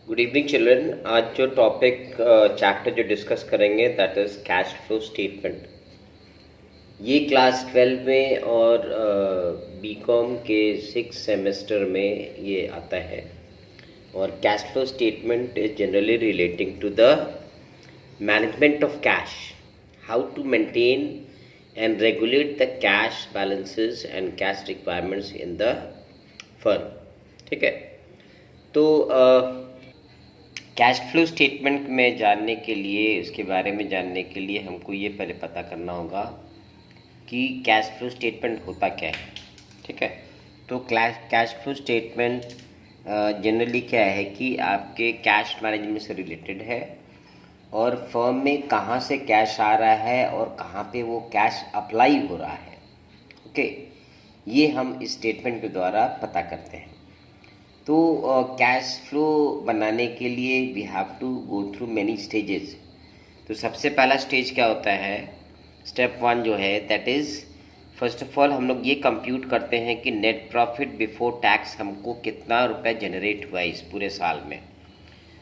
Good evening children. आज जो topic chapter जो डिस्कस करेंगे that is cash flow statement. ये क्लास 12 में और बीकॉम के 6 सेमेस्टर में ये आता है। और cash flow statement is generally relating to the management of cash, how to maintain and regulate the cash balances and cash requirements in the firm. ठीक है, तो कैश फ्लो स्टेटमेंट में जानने के लिए, उसके बारे में जानने के लिए हमको ये पहले पता करना होगा कि कैश फ्लो स्टेटमेंट होता क्या है। ठीक है, तो कैश फ्लो स्टेटमेंट जनरली क्या है कि आपके कैश मैनेजमेंट से रिलेटेड है और फर्म में कहाँ से कैश आ रहा है और कहाँ पे वो कैश अप्लाई हो रहा है। ओके, ये हम इस स्टेटमेंट के द्वारा पता करते हैं। तो कैश फ्लो बनाने के लिए we have to go through many stages. तो सबसे पहला स्टेज क्या होता है, स्टेप 1 जो है that is first of all हम लोग ये कंप्यूट करते हैं कि नेट प्रॉफिट बिफोर टैक्स हमको कितना रुपए जनरेट हुआ है इस पूरे साल में।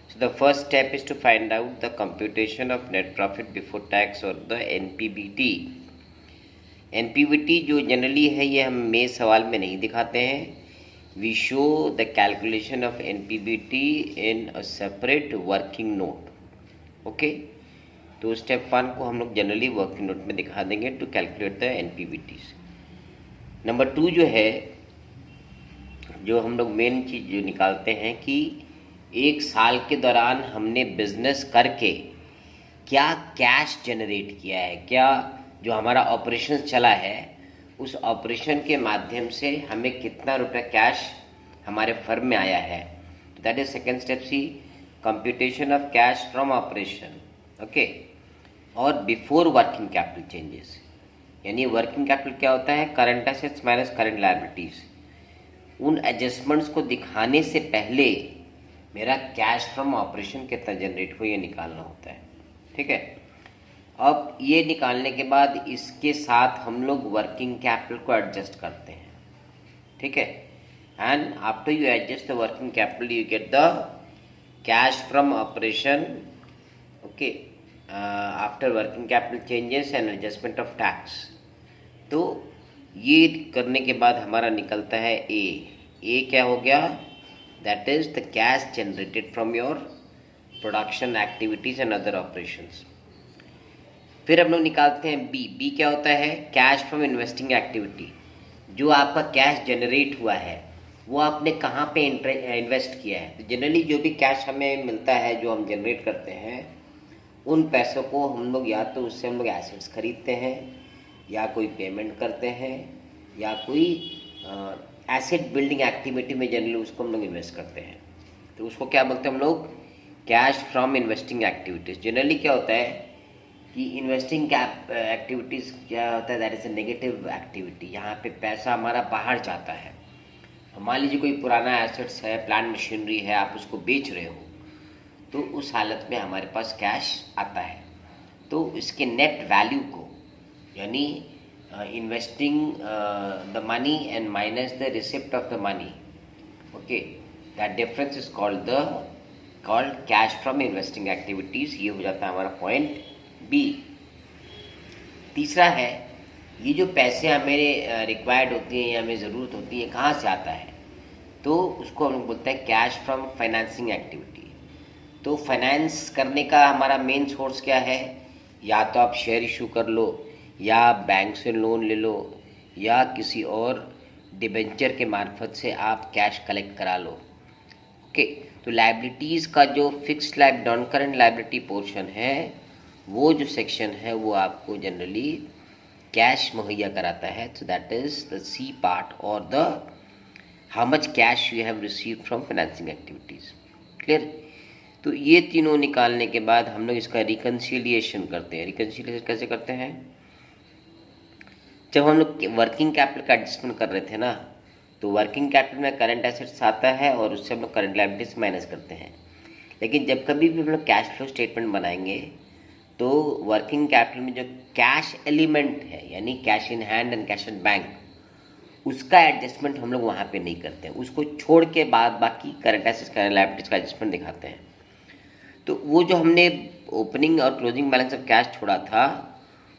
So the first step is to find out the computation of net profit before tax और द एनपीबीटी। एनपीबीटी जो जनरली है ये हम मेन सवाल में नहीं दिखाते हैं। We show the calculation of NPBT in a separate working note. Okay, तो स्टेप 1 को हम लोग जनरली वर्किंग नोट में दिखा देंगे to calculate the NPBTs। Number 2 जो है, जो हम लोग मेन चीज़ जो निकालते हैं कि एक साल के दौरान हमने बिजनेस करके क्या कैश जनरेट किया है, क्या जो हमारा ऑपरेशन चला है उस ऑपरेशन के माध्यम से हमें कितना रुपया कैश हमारे फर्म में आया है। That is second step C, computation of cash from operation. Okay, और बिफोर वर्किंग कैपिटल चेंजेस, यानी वर्किंग कैपिटल क्या होता है, current assets minus current liabilities. उन एडजस्टमेंट्स को दिखाने से पहले मेरा कैश फ्रॉम ऑपरेशन कितना जनरेट हुआ ये निकालना होता है। ठीक है, अब ये निकालने के बाद इसके साथ हम लोग वर्किंग कैपिटल को एडजस्ट करते हैं। ठीक है, and after you adjust the working capital you get the cash from operation. Okay, after working capital changes and adjustment of tax. तो ये करने के बाद हमारा निकलता है ए क्या हो गया, that is the cash generated from your production activities and other operations. फिर हम लोग निकालते हैं बी क्या होता है, कैश फ्रॉम इन्वेस्टिंग एक्टिविटी। जो आपका कैश जनरेट हुआ है वो आपने कहाँ पे इन्वेस्ट किया है। तो जनरली जो भी कैश हमें मिलता है, जो हम जनरेट करते हैं, उन पैसों को हम लोग या तो उससे हम लोग एसेट्स खरीदते हैं, या कोई पेमेंट करते हैं, या कोई एसेट बिल्डिंग एक्टिविटी में जनरली उसको हम लोग इन्वेस्ट करते हैं। तो उसको क्या बोलते हैं हम लोग, cash from investing activities. Generally क्या होता है कि इन्वेस्टिंग एक्टिविटीज़ क्या होता है, that is a negative activity. यहाँ पे पैसा हमारा बाहर जाता है। मान लीजिए कोई पुराना एसेट्स है, प्लांट मशीनरी है, आप उसको बेच रहे हो, तो उस हालत में हमारे पास कैश आता है। तो इसके नेट वैल्यू को, यानी investing the money and minus the receipt of the money, okay, that difference is called cash from investing activities. ये हो जाता है हमारा पॉइंट बी। तीसरा है, ये जो पैसे हमें रिक्वायर्ड होती हैं या हमें ज़रूरत होती है कहाँ से आता है, तो उसको हम लोग बोलते हैं कैश फ्रॉम फाइनेंसिंग एक्टिविटी। तो फाइनेंस करने का हमारा मेन सोर्स क्या है, या तो आप शेयर इशू कर लो, या बैंक से लोन ले लो, या किसी और डिबेंचर के मार्फत से आप कैश कलेक्ट करा लो। ओके, तो लाइबिलिटीज़ का जो fixed non current liability portion है, वो जो सेक्शन है वो आपको जनरली कैश मुहैया कराता है। So that is the C part, और the how much cash you have received from financing activities. Clear. तो ये तीनों निकालने के बाद हम लोग इसका रिकन्सिलिएशन करते हैं। रिकन्सिलिएशन कैसे करते हैं, जब हम लोग वर्किंग कैपिटल का एडजस्टमेंट कर रहे थे ना, तो वर्किंग कैपिटल में करंट एसेट्स आता है और उससे हम लोग करंट लायबिलिटीज माइनस करते हैं। लेकिन जब कभी भी हम लोग कैश फ्लो स्टेटमेंट बनाएंगे तो वर्किंग कैपिटल में जो कैश एलिमेंट है, यानी cash in hand and cash in bank, उसका एडजस्टमेंट हम लोग वहाँ पे नहीं करते हैं, उसको छोड़ के बाद बाकी करंट एसेट्स का लायबिलिटीज का एडजस्टमेंट दिखाते हैं। तो वो जो हमने ओपनिंग और क्लोजिंग बैलेंस ऑफ कैश छोड़ा था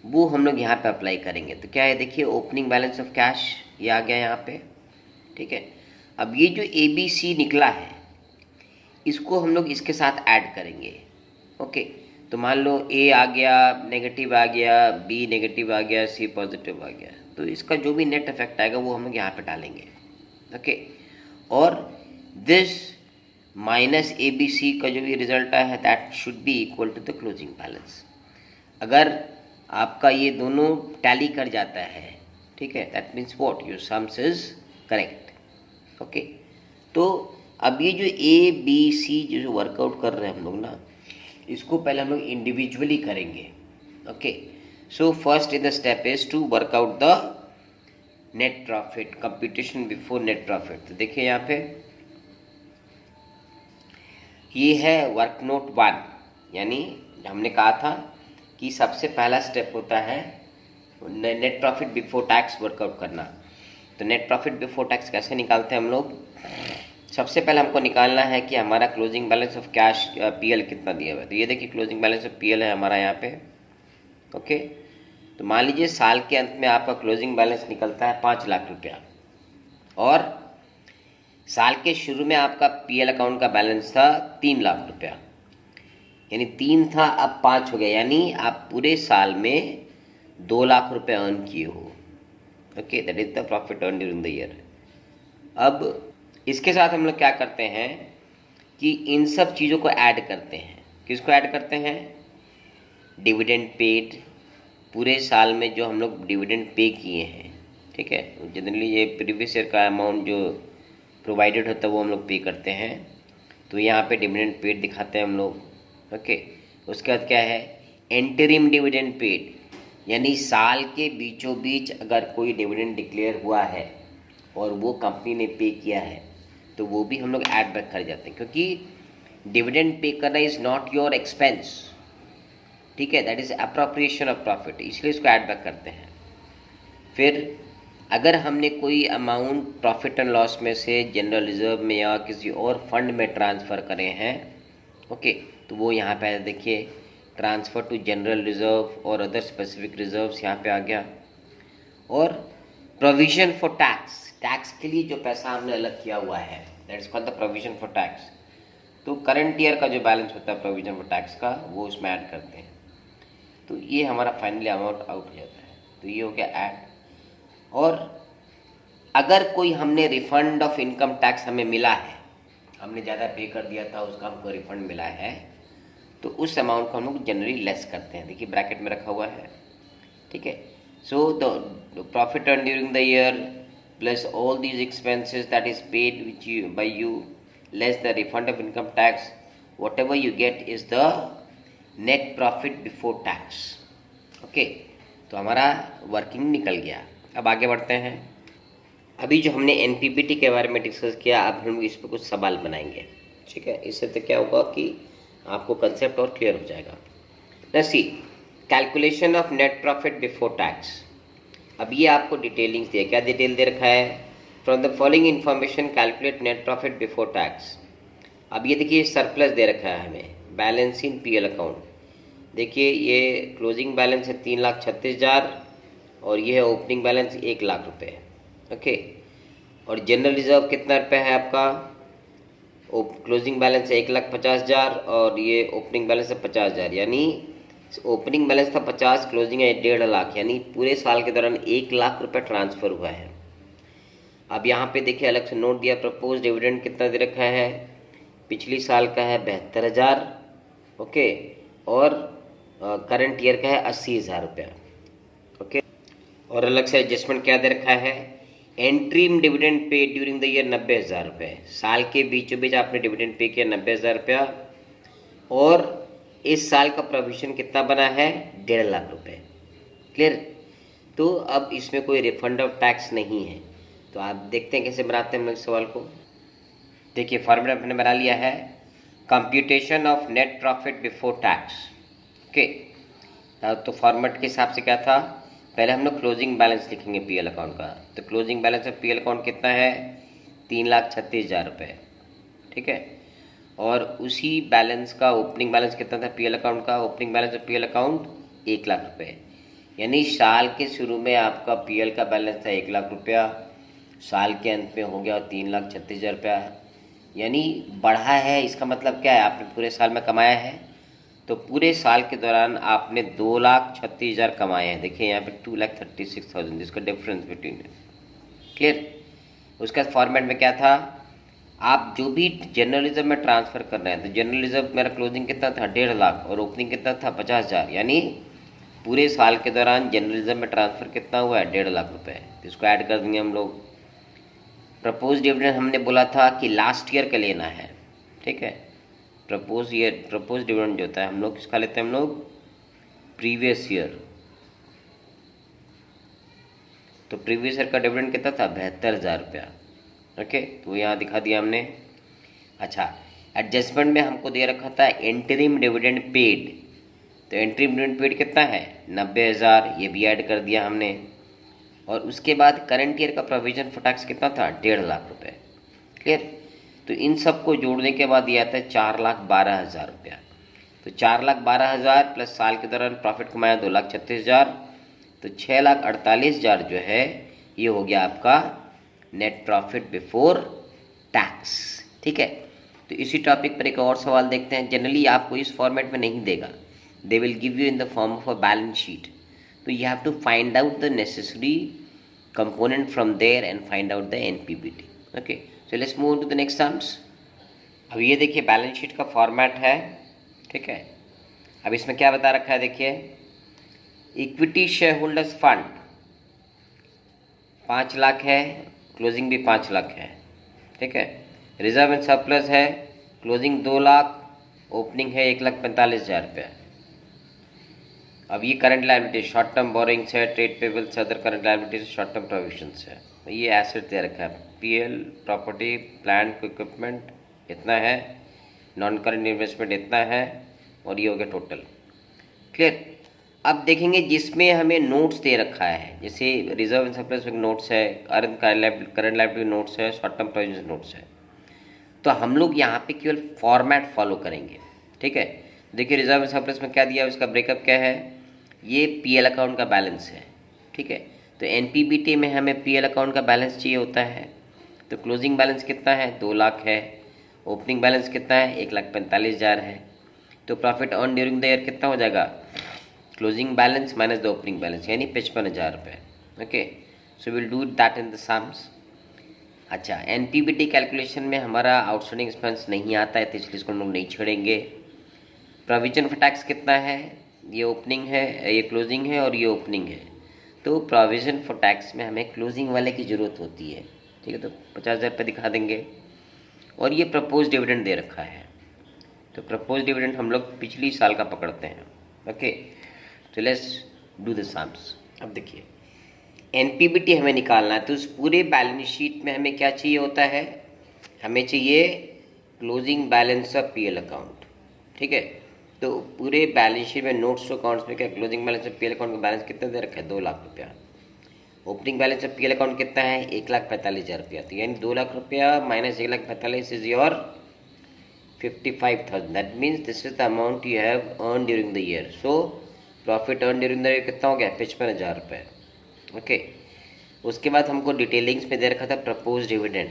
वो हम लोग यहाँ पे अप्लाई करेंगे। तो क्या है, देखिए ओपनिंग बैलेंस ऑफ कैश ये आ गया यहाँ पे, ठीक है। अब ये जो ABC निकला है इसको हम लोग इसके साथ ऐड करेंगे, ओके। तो मान लो A आ गया, नेगेटिव आ गया, B नेगेटिव आ गया, C पॉजिटिव आ गया, तो इसका जो भी नेट इफेक्ट आएगा वो हम लोग यहाँ पे डालेंगे, ओके। और दिस माइनस ABC का जो भी रिजल्ट आया है that should be equal to the closing balance. अगर आपका ये दोनों टैली कर जाता है, ठीक है, that means what, your sums is correct, okay. तो अब ये जो ABC जो वर्कआउट कर रहे हैं हम लोग ना, इसको पहले हम लोग इंडिविजुअली करेंगे, okay. So first in the step is to work out the net profit, computation before net profit. तो देखिए यहाँ पे ये है वर्क नोट 1, यानी हमने कहा था कि सबसे पहला स्टेप होता है net profit before tax workout करना। तो नेट प्रॉफिट बिफोर टैक्स कैसे निकालते हैं हम लोग, सबसे पहले हमको निकालना है कि हमारा closing balance of cash PL कितना दिया हुआ है। तो ये देखिए क्लोजिंग बैलेंस ऑफ PL है हमारा यहाँ पे, ओके। तो मान लीजिए साल के अंत में आपका क्लोजिंग बैलेंस निकलता है 5 लाख रुपया, और साल के शुरू में आपका PL अकाउंट का बैलेंस था 3 लाख रुपया, यानी 3 था अब 5 हो गया, यानी आप पूरे साल में 2 लाख रुपये अर्न किए हो, okay. That is the profit earn during the year. अब इसके साथ हम लोग क्या करते हैं कि इन सब चीज़ों को ऐड करते हैं। किसको ऐड करते हैं, डिविडेंड पेड, पूरे साल में जो हम लोग डिविडेंड पे किए हैं, ठीक है। जनरली ये प्रीवियस ईयर का अमाउंट जो प्रोवाइडेड होता है वो हम लोग पे करते हैं। तो यहाँ पे डिविडेंड पेड दिखाते हैं हम लोग, ओके। उसके बाद क्या है, इंटरिम डिविडेंड पेड, यानी साल के बीचों बीच अगर कोई डिविडेंड डिक्लेयर हुआ है और वो कंपनी ने पे किया है तो वो भी हम लोग ऐड बैक कर जाते हैं, क्योंकि डिविडेंड पे करना इज़ नॉट योर एक्सपेंस, ठीक है, that is appropriation of profit, इसलिए इसको ऐड बैक करते हैं। फिर अगर हमने कोई अमाउंट प्रॉफिट एंड लॉस में से जनरल रिजर्व में या किसी और फंड में ट्रांसफ़र करे हैं, ओके, तो वो यहाँ पे देखिए ट्रांसफ़र टू जनरल रिजर्व और अदर स्पेसिफिक रिजर्व्स यहाँ पे आ गया। और प्रोविजन फॉर टैक्स, टैक्स के लिए जो पैसा हमने अलग किया हुआ है that is called the provision for tax. तो करंट ईयर का जो बैलेंस होता है प्रोविजन फॉर टैक्स का वो उसमें ऐड करते हैं। तो ये हमारा फाइनली अमाउंट आउट हो जाता है। तो ये हो गया ऐड। और अगर कोई हमने रिफंड ऑफ इनकम टैक्स हमें मिला है, हमने ज़्यादा पे कर दिया था, उसका हमको रिफंड मिला है, तो उस अमाउंट को हम लोग जनरली लेस करते हैं। देखिए ब्रैकेट में रखा हुआ है, ठीक है। So the profit earned during the year plus all these expenses that is paid by you less the refund of income tax, whatever you get is the net profit before tax, okay। तो हमारा working निकल गया। अब आगे बढ़ते हैं। अभी जो हमने NPBT के बारे में डिस्कस किया, अब हम इस पर कुछ सवाल बनाएंगे, ठीक है। इससे तो क्या होगा कि आपको कंसेप्ट और क्लियर हो जाएगा। Let's see calculation of net profit before tax. अब ये आपको डिटेलिंग दिया, क्या डिटेल दे रखा है, from the following information calculate net profit before tax. अब ये देखिए सरप्लस दे रखा है हमें, बैलेंस इन PL अकाउंट। देखिए ये क्लोजिंग बैलेंस है 3,36,000 और ये है ओपनिंग बैलेंस 1 लाख रुपये, ओके। और जनरल रिजर्व कितना रुपये है आपका, क्लोजिंग बैलेंस है 1,50,000 और ये ओपनिंग बैलेंस है 50,000, यानी ओपनिंग बैलेंस था 50, क्लोजिंग है 1.5 लाख, यानी पूरे साल के दौरान 1 लाख रुपए ट्रांसफ़र हुआ है। अब यहाँ पे देखिए अलग से नोट दिया, प्रपोज डिविडेंड कितना दे रखा है, पिछली साल का है 72,000, ओके। और करंट ईयर का है 80,000 रुपया, ओके। और अलग से एडजस्टमेंट क्या दे रखा है, interim dividend pay during the year 90,000 रुपये, साल के बीचों बीच आपने डिविडेंड पे किया 90,000 रुपया। और इस साल का प्रोविजन कितना बना है, 1.5 लाख रुपए, क्लियर। तो अब इसमें कोई रिफंड ऑफ टैक्स नहीं है। तो आप देखते हैं कैसे बनाते हैं हम लोग इस सवाल को। देखिए फॉर्मूला हमने बना लिया है, computation of net profit before tax, okay. तो फॉर्मेट के हिसाब से क्या था, पहले हम लोग क्लोजिंग बैलेंस लिखेंगे पीएल अकाउंट का। तो closing balance of PL account कितना है? 3,36,000 रुपये, ठीक है। और उसी बैलेंस का ओपनिंग बैलेंस कितना था पीएल अकाउंट का? Opening balance of PL account 1 lakh रुपये। यानी साल के शुरू में आपका पीएल का बैलेंस था 1 लाख रुपया, साल के अंत में हो गया 3,36,000 रुपया, यानी बढ़ा है। इसका मतलब क्या है? आपने पूरे साल में कमाया है, तो पूरे साल के दौरान आपने 2,36,000 कमाए हैं। देखिए यहाँ पे 2,36,000, जिसका डिफरेंस बिटवीन है। क्लियर? उसका फॉर्मेट में क्या था? आप जो भी जर्नलिज्म में ट्रांसफ़र कर रहे हैं, तो जर्नलिज्म मेरा क्लोजिंग कितना था? 1.5 लाख, और ओपनिंग कितना था? 50,000। यानी पूरे साल के दौरान जर्नलिज्म में ट्रांसफ़र कितना हुआ है? 1.5 लाख रुपए। तो इसको ऐड कर देंगे हम लोग। प्रपोज डिविडेंड हमने बोला था कि लास्ट ईयर का लेना है, ठीक है। प्रपोज डिविडेंड जो होता है हम लोग किसका लेते हैं? हम लोग प्रीवियस ईयर। तो प्रीवियस ईयर का डिविडेंड कितना था? 72,000 रुपया। ओके, तो यहाँ दिखा दिया हमने। अच्छा, एडजस्टमेंट में हमको दे रखा था इंटरिम डिविडेंड पेड। तो इंटरिम डिविडेंड पेड कितना है? 90,000, ये भी ऐड कर दिया हमने। और उसके बाद करंट ईयर का प्रोविजन फॉर टैक्स कितना था? 1.5 लाख रुपए। क्लियर? तो इन सबको जोड़ने के बाद ये आता है 4,12,000 रुपया। तो 4,12,000 प्लस साल के दौरान प्रॉफिट कमाया 2,36,000, तो 6,48,000 जो है ये हो गया आपका नेट प्रॉफिट बिफोर टैक्स, ठीक है। तो इसी टॉपिक पर एक और सवाल देखते हैं। जनरली आपको इस फॉर्मेट में नहीं देगा, they will give you in the form of a balance sheet. तो you have to find out the necessary component from there and find out the NPBT. Okay, so let's move to the next sums. अब ये देखिए balance sheet का format है, ठीक है। अब इसमें क्या बता रखा है? देखिए, equity share holders fund 5 lakh है, क्लोजिंग भी 5 लाख है, ठीक है। रिजर्व एंड सरप्लस है, क्लोजिंग 2 लाख, ओपनिंग है 1,45,000 रुपया। अब ये current liability, short term borrowings है, trade payables, other current liabilities, short term provisions है। ये एसेट दे रखा है, पीएल, प्रॉपर्टी, प्लांट इक्विपमेंट इतना है, नॉन करंट इन्वेस्टमेंट इतना है, और ये हो गया टोटल। क्लियर? अब देखेंगे जिसमें हमें नोट्स दे रखा है, जैसे रिजर्व एंड सरप्लस में नोट्स है, करंट लायबिलिटी नोट्स है, शॉर्ट टर्म प्रोविजन नोट्स है। तो हम लोग यहाँ पे केवल फॉर्मेट फॉलो करेंगे, ठीक है। देखिए रिजर्व एंड सरप्लस में क्या दिया है, उसका ब्रेकअप क्या है? ये पीएल अकाउंट का बैलेंस है, ठीक है। तो एनपीबीटी में हमें पीएल अकाउंट का बैलेंस चाहिए होता है। तो क्लोजिंग बैलेंस कितना है? 2 लाख है। ओपनिंग बैलेंस कितना है? 1,45,000 है। तो profit earn during the year कितना हो जाएगा? Closing balance minus the opening balance, यानी 55,000 रुपये। Okay, so will do that in the sums. अच्छा, एनपीबीटी कैलकुलेशन में हमारा आउटस्टैंडिंग एक्सपेंस नहीं आता है, तो इसलिए इसको हम लोग नहीं छोड़ेंगे। प्रोविजन फॉर टैक्स कितना है? ये ओपनिंग है, ये क्लोजिंग है, और ये ओपनिंग है। तो प्रोविजन फॉर टैक्स में हमें क्लोजिंग वाले की ज़रूरत होती है, ठीक है। तो 50,000 रुपये दिखा देंगे। और ये प्रपोज डिविडेंड दे रखा है, तो प्रपोज डिविडेंड हम लोग पिछली साल का पकड़ते हैं। ओके, तो लेट्स डू द सम्स। अब देखिए एनपीबीटी हमें निकालना है, तो उस पूरे बैलेंस शीट में हमें क्या चाहिए होता है? हमें चाहिए closing balance of PL account, ठीक है। तो पूरे बैलेंस शीट में नोट्स टू अकाउंट्स में क्या closing balance of PL account का बैलेंस कितना दे रखा है? 2 लाख रुपया। Opening balance of PL account कितना है? 1,45,000 रुपया। तो यानी 2 लाख रुपया minus 1,45,000 is your 55,000। That means this is the amount you have earn during the year. So profit earn during the year कितना हो गया? 55,000 रुपये। ओके, उसके बाद हमको डिटेलिंग्स में दे रखा था प्रपोज डिविडेंड,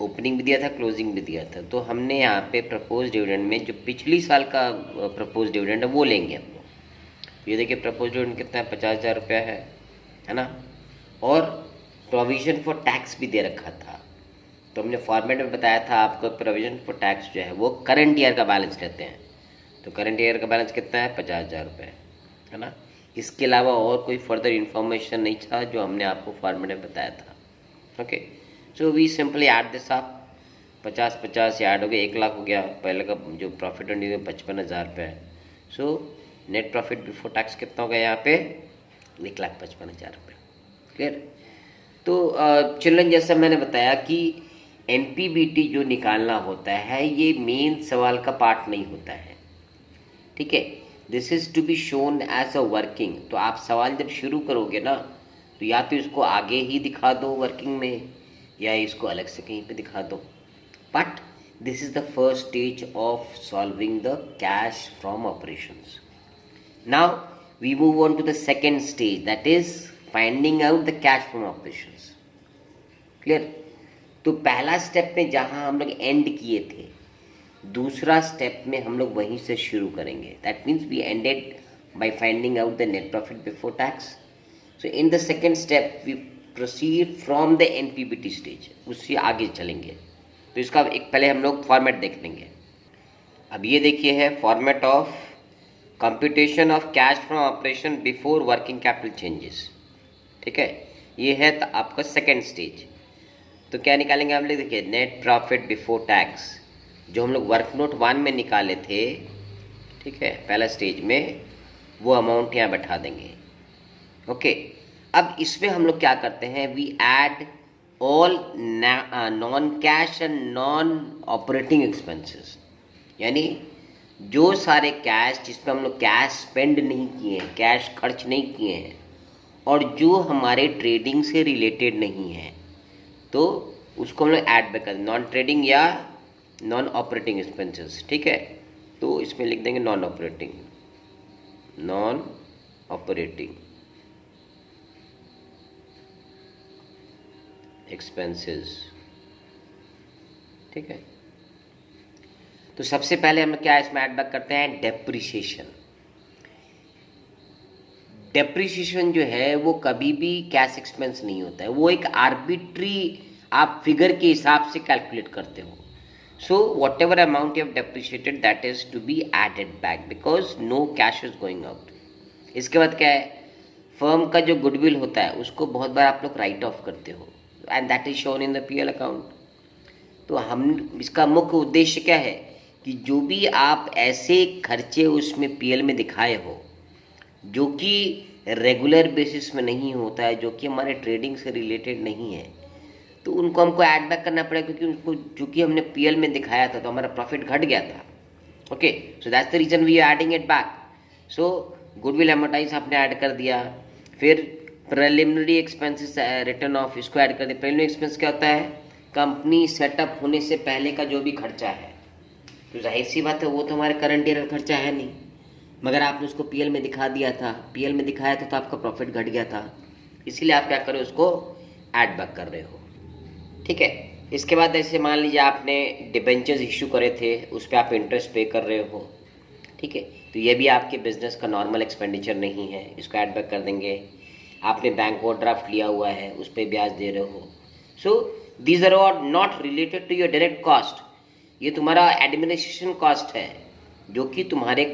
ओपनिंग भी दिया था, क्लोजिंग भी दिया था। तो हमने यहाँ पे प्रपोज डिविडेंड में जो पिछली साल का प्रपोज डिविडेंड है वो लेंगे हम लोग। ये देखिए प्रपोज डिविडेंड कितना है? 50,000 रुपया है ना। और प्रोविजन फॉर टैक्स भी दे रखा था, तो हमने फॉर्मेट में बताया था आपको प्रोविजन फॉर टैक्स जो है वो करंट ईयर का बैलेंस लेते हैं। तो करंट ईयर का बैलेंस कितना है? 50,000 रुपये, है ना। इसके अलावा और कोई फर्दर इन्फॉर्मेशन नहीं था जो हमने आपको फॉर्मेट में बताया था। Okay, so we simply add this up, 50-50 add हो गया, 1 लाख हो गया। पहले का जो प्रॉफिट अर्न 55,000 रुपये है। So net profit before tax कितना हो गया यहाँ पे? 1,55,000 रुपये। क्लियर? तो चिल्ड्रन, जैसा मैंने बताया कि एनपीबीटी जो निकालना होता है ये मेन सवाल का पार्ट नहीं होता है, ठीक है। This is to be shown as a working. तो आप सवाल जब शुरू करोगे ना, तो या तो इसको आगे ही दिखा दो वर्किंग में, या इसको अलग से कहीं पे दिखा दो। But this is the first stage of solving the cash from operations. Now we move on to the second stage, that is finding out the cash from operations. Clear? तो पहला स्टेप में जहां हम लोग एंड किए थे, दूसरा step में हम लोग वहीं से शुरू करेंगे। That means we ended by finding out the net profit before tax. So in the second step we proceed from the NPBT stage, उससे आगे चलेंगे। तो इसका एक पहले हम लोग फॉर्मेट देख लेंगे। अब ये देखिए है format of computation of cash from operation before working capital changes. ठीक है, ये है तो आपका सेकेंड स्टेज। तो क्या निकालेंगे हम लोग? देखिए, नेट प्रॉफिट बिफोर टैक्स जो हम लोग वर्क नोट 1 में निकाले थे, ठीक है, पहला स्टेज में, वो अमाउंट यहाँ बैठा देंगे। ओके, अब इसमें हम लोग क्या करते हैं? We add all non cash and non operating expenses, यानी जो सारे कैश जिसमें हम लोग कैश स्पेंड नहीं किए हैं, कैश खर्च नहीं किए हैं, और जो हमारे ट्रेडिंग से रिलेटेड नहीं है, तो उसको हम लोग ऐड बैक करें, नॉन ट्रेडिंग या नॉन ऑपरेटिंग एक्सपेंसेस। ठीक है, तो इसमें लिख देंगे नॉन ऑपरेटिंग एक्सपेंसेस। ठीक है, तो सबसे पहले हम क्या इसमें ऐड बैक करते हैं? डेप्रिसिएशन। डेप्रिसिएशन जो है वो कभी भी कैश एक्सपेंस नहीं होता है, वो एक आर्बिट्री आप फिगर के हिसाब से कैलकुलेट करते हो। So whatever amount you have depreciated, that is to be added back because no cash is going out. इसके बाद क्या है? फर्म का जो गुडविल होता है उसको बहुत बार आप लोग राइट ऑफ करते हो, and that is shown in the PL account. तो हम इसका मुख्य उद्देश्य क्या है कि जो भी आप ऐसे खर्चे उसमें पीएल में दिखाए हो जो कि रेगुलर बेसिस में नहीं होता है, जो कि हमारे ट्रेडिंग से रिलेटेड नहीं है, तो उनको हमको ऐड बैक करना पड़ेगा, क्योंकि उनको चूँकि हमने पीएल में दिखाया था तो हमारा प्रॉफिट घट गया था। Okay, so that's the reason we are adding it back. So goodwill amortise आपने ऐड कर दिया, फिर प्रिलिमिनरी एक्सपेंसेस रिटर्न ऑफ, इसको ऐड कर दिया। प्रिलिमिनरी एक्सपेंस क्या होता है? कंपनी सेटअप होने से पहले का जो भी खर्चा है, तो जाहिर सी बात है वो तो हमारे करंट ईयर का खर्चा है नहीं, मगर आपने उसको पीएल में दिखा दिया था, पीएल में दिखाया था तो आपका प्रॉफिट घट गया था, इसीलिए आप क्या कर रहे हो? उसको ऐड बैक कर रहे हो। ठीक है, इसके बाद ऐसे मान लीजिए आपने डिबेंचर्स इशू करे थे, उस पर आप इंटरेस्ट पे कर रहे हो। ठीक है, तो ये भी आपके बिजनेस का नॉर्मल एक्सपेंडिचर नहीं है, इसको ऐड बैक कर देंगे। आपने बैंक ओवरड्राफ्ट लिया हुआ है, उस पर ब्याज दे रहे हो। So these are all not related to your direct cost, ये तुम्हारा एडमिनिस्ट्रेशन कॉस्ट है जो कि तुम्हारे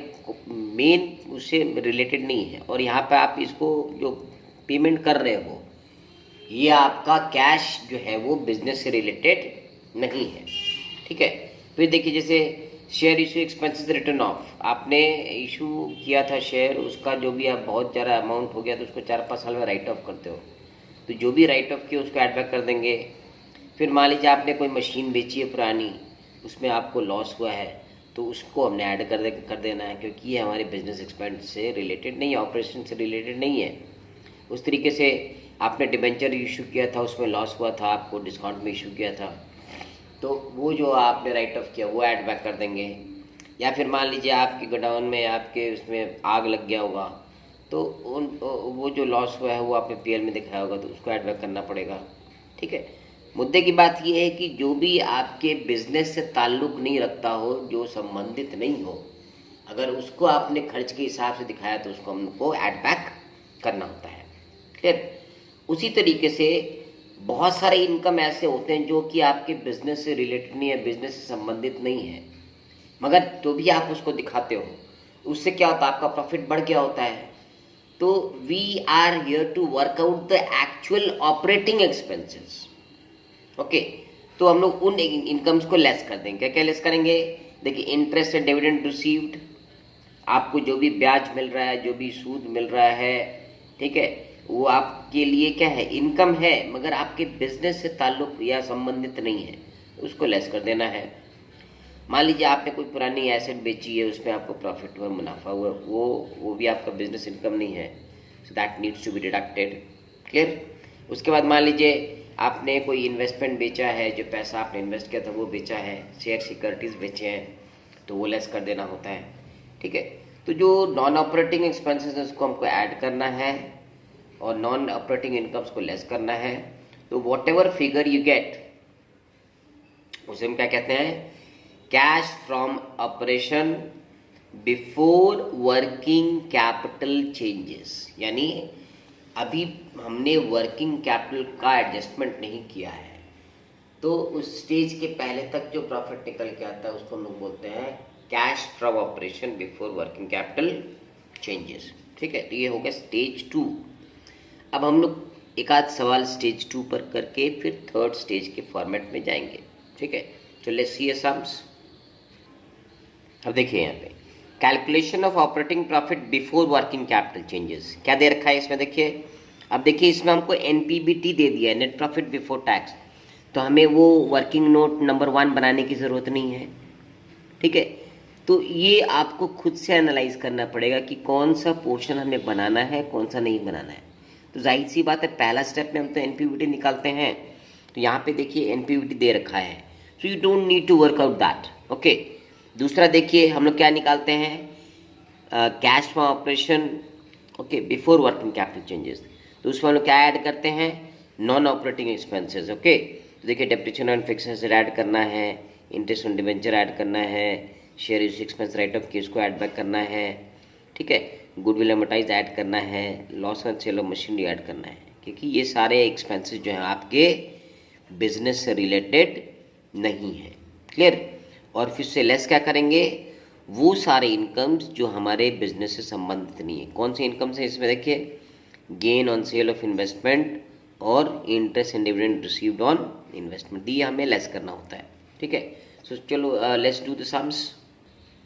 मेन उससे रिलेटेड नहीं है, और यहाँ पे आप इसको जो पेमेंट कर रहे हो ये आपका कैश जो है वो बिजनेस से रिलेटेड नहीं है। ठीक है, फिर देखिए जैसे share issue expenses written of, आपने इशू किया था शेयर, उसका जो भी आप बहुत ज़्यादा अमाउंट हो गया तो उसको 4-5 साल में राइट ऑफ करते हो, तो जो भी राइट ऑफ किया उसको ऐड बैक कर देंगे। फिर मान लीजिए आपने कोई मशीन बेची है पुरानी, उसमें आपको लॉस हुआ है, तो उसको हमने ऐड कर देना है, क्योंकि ये हमारे बिजनेस एक्सपेंस से रिलेटेड नहीं है, ऑपरेशन से रिलेटेड नहीं है। उस तरीके से आपने डिबेंचर इशू किया था, उसमें लॉस हुआ था, आपको डिस्काउंट में इशू किया था, तो वो जो आपने राइट ऑफ किया वो ऐड बैक कर देंगे। या फिर मान लीजिए आपके गोडाउन में आपके उसमें आग लग गया होगा, तो वो जो लॉस हुआ है वो आपने पीएल में दिखाया होगा, तो उसको ऐड बैक करना पड़ेगा। ठीक है, मुद्दे की बात ये है कि जो भी आपके बिजनेस से ताल्लुक़ नहीं रखता हो, जो संबंधित नहीं हो, अगर उसको आपने खर्च के हिसाब से दिखाया तो उसको हमको ऐड बैक करना होता है। क्लियर? उसी तरीके से बहुत सारे इनकम ऐसे होते हैं जो कि आपके बिजनेस से रिलेटेड नहीं है, बिजनेस से संबंधित नहीं है, मगर तो भी आप उसको दिखाते हो, उससे क्या होता है? आपका प्रॉफिट बढ़ गया होता है। तो we are here to work out the actual operating expenses. Okay, तो हम लोग उन इनकम्स को लेस कर देंगे। क्या लेस करेंगे? देखिए, इंटरेस्ट एंड डिविडेंड रिसीव्ड, आपको जो भी ब्याज मिल रहा है, जो भी सूद मिल रहा है, ठीक है, वो आपके लिए क्या है? इनकम है, मगर आपके बिजनेस से ताल्लुक या संबंधित नहीं है, उसको लेस कर देना है। मान लीजिए आपने कोई पुरानी एसेट बेची है, उसमें आपको प्रॉफिट हुआ, मुनाफा हुआ, वो भी आपका बिजनेस इनकम नहीं है, so that needs to be deducted. Clear. उसके बाद मान लीजिए आपने कोई इन्वेस्टमेंट बेचा है, जो पैसा आपने इन्वेस्ट किया था वो बेचा है, शेयर सिक्योरिटीज़ बेचे हैं, तो वो लेस कर देना होता है। ठीक है। तो जो नॉन ऑपरेटिंग एक्सपेंसेस है उसको हमको ऐड करना है और नॉन ऑपरेटिंग इनकम्स को लेस करना है। तो what ever figure you get, उसे हम क्या कहते हैं, cash from operation before working capital changes. यानी अभी हमने वर्किंग कैपिटल का एडजस्टमेंट नहीं किया है, तो उस स्टेज के पहले तक जो प्रॉफिट निकल के आता है उसको हम लोग बोलते हैं cash from operation before working capital changes. ठीक है। तो ये हो गया स्टेज 2। अब हम लोग एक आध सवाल स्टेज 2 पर करके फिर थर्ड स्टेज के फॉर्मेट में जाएंगे। ठीक है। तो लेट्स सी सम्स। अब देखिए यहाँ पे calculation of operating profit before working capital changes क्या दे रखा है इसमें। देखिए, अब देखिए इसमें हमको एनपीबीटी दे दिया है, नेट प्रॉफिट बिफोर टैक्स, तो हमें वो वर्किंग नोट नंबर 1 बनाने की ज़रूरत नहीं है। ठीक है। तो ये आपको खुद से एनालाइज करना पड़ेगा कि कौन सा पोर्शन हमें बनाना है, कौन सा नहीं बनाना है। तो जाहिर सी बात है, पहला स्टेप में हम तो एनपीबीटी निकालते हैं, तो यहाँ पे देखिए एनपीबीटी दे रखा है, so you don't need to work out that. Okay. दूसरा देखिए हम लोग क्या निकालते हैं, cash from operation, okay, before working capital changes. तो उसमें हम लोग क्या ऐड करते हैं, नॉन ऑपरेटिंग एक्सपेंसेस। ओके। तो देखिए depreciation on fixed asset add करना है, इंटरेस्ट ऑन डिबेंचर ऐड करना है, share issue expense right of case को ऐड बैक करना है। ठीक है। गुडविल एमोटाइज ऐड करना है, loss on sale of machinery add करना है, क्योंकि ये सारे एक्सपेंसेस जो हैं आपके बिजनेस से रिलेटेड नहीं है। क्लियर। और फिर से लेस क्या करेंगे, वो सारे इनकम्स जो हमारे बिजनेस से संबंधित नहीं है। कौन सी इनकम्स है इसमें, देखिए gain on sale of investment और interest and dividend received on investment, ये हमें लेस करना होता है। ठीक है। सो चलो लेट्स डू द सम्स।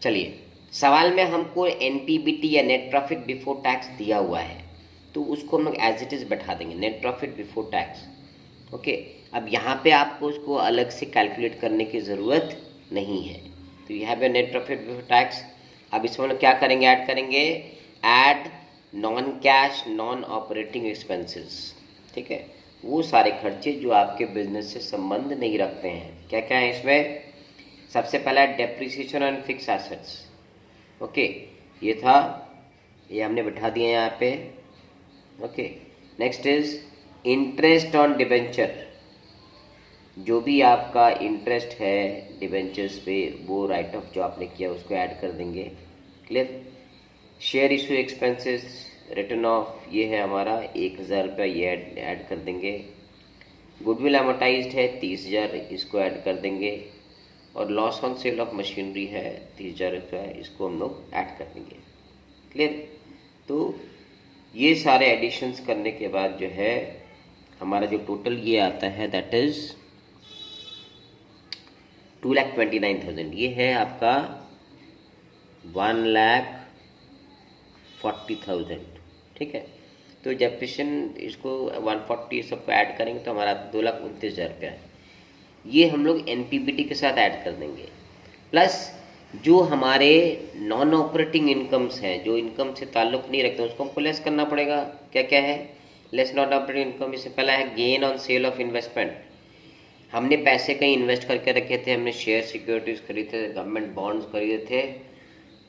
चलिए, सवाल में हमको एनपीबीटी या नेट प्रॉफिट बिफोर टैक्स दिया हुआ है, तो उसको हम लोग एज इट इज़ बैठा देंगे, net profit before tax. Okay. अब यहाँ पे आपको उसको अलग से कैलकुलेट करने की ज़रूरत नहीं है। तो you have your net profit before tax. अब इसमें हम लोग क्या करेंगे, ऐड करेंगे, add non cash non operating expenses. ठीक है। वो सारे खर्चे जो आपके बिजनेस से संबंध नहीं रखते हैं। क्या क्या है इसमें, सबसे पहला depreciation on fix assets. Okay, ये था, ये हमने बैठा दिया यहाँ पे। Okay. Next is interest on debenture, जो भी आपका इंटरेस्ट है डिबेंचर्स पे, वो राइट ऑफ जो आपने किया उसको ऐड कर देंगे। Clear. Share issue expenses written of, ये है हमारा 1000 रुपया, ये ऐड कर देंगे। गुडविल एमोटाइज्ड है 30,000, इसको ऐड कर देंगे। और loss on sale of machinery है 30,000 रुपया, इसको हम लोग ऐड कर देंगे। क्लियर। तो ये सारे एडिशंस करने के बाद जो है हमारा जो टोटल ये आता है, दैट इज 2,29,000। ये है आपका 1,40,000। ठीक है। तो डेप्रिसिएशन इसको 140 सबको ऐड करेंगे तो हमारा 2,29,000 रुपया है। ये हम लोग एनपीबीटी के साथ ऐड कर देंगे, प्लस जो हमारे नॉन ऑपरेटिंग इनकम्स हैं, जो इनकम से ताल्लुक नहीं रखते, उसको हमको लेस करना पड़ेगा। क्या क्या है, लेस नॉन ऑपरेटिंग इनकम। इससे पहला है gain on sale of investment, हमने पैसे कहीं इन्वेस्ट करके रखे थे, हमने शेयर सिक्योरिटीज़ खरीदे थे, गवर्नमेंट बॉन्ड्स खरीदे थे,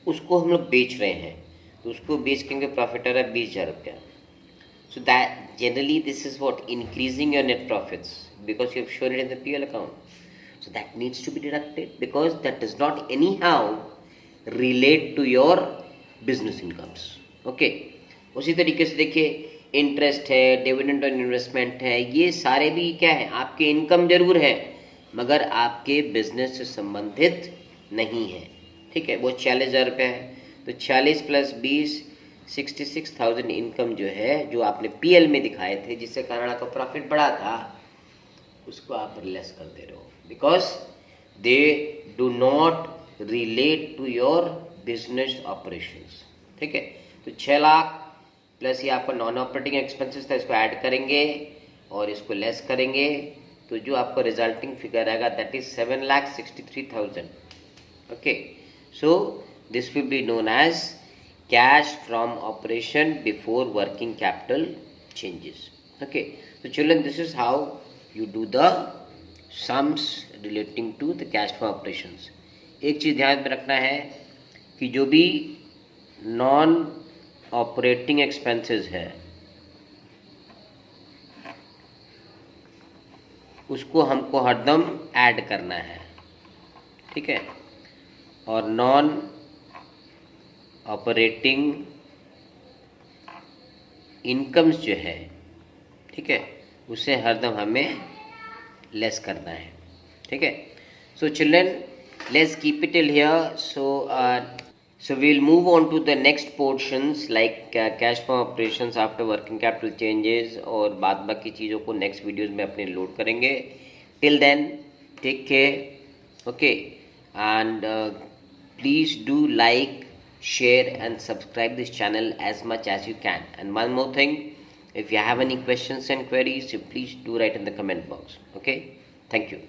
उसको हम लोग बेच रहे हैं, तो उसको बेच के प्रॉफिट आ रहा है 20,000 रुपया। So that generally this is what increasing your net profits because you have shown it in the PL account. So that needs to be deducted because that does not anyhow relate to your business incomes. Okay. उसी तरीके से देखिए interest है, dividend on investment है, ये सारे भी क्या है, आपके इनकम जरूर है मगर आपके बिजनेस से संबंधित नहीं है। ठीक है। वो 40,000 रुपये है, तो 40 + 20 66,000 इनकम जो है, जो आपने PL में दिखाए थे, जिससे कारण आपका प्रॉफिट बढ़ा था, उसको आप लेस कर दे रहे हो because they do not relate to your business operations. ठीक है। तो 6 लाख प्लस ये आपका नॉन ऑपरेटिंग एक्सपेंसेस था, इसको ऐड करेंगे और इसको लेस करेंगे, तो जो आपका रिजल्टिंग फिगर आएगा that is 7,63,000। Okay, so this will be known as cash from operation before working capital changes. Okay, so children, this is how you do the sums relating to the cash from operations. एक चीज ध्यान में रखना है कि जो भी non operating expenses है उसको हमको हरदम ऐड करना है, ठीक है, और नॉन ऑपरेटिंग इनकम्स जो है, ठीक है, उसे हरदम हमें लेस करना है, ठीक है. So children, let's keep it till here. So we'll move on to the next portions like cash from operations after working capital changes, और बाद बाकी चीज़ों को नेक्स्ट वीडियोज़ में अपने लोड करेंगे. Till then take care. Okay, and please do like, share and subscribe this channel as much as you can. And one more thing, if you have any questions and queries, you please do write in the comment box. Okay, thank you.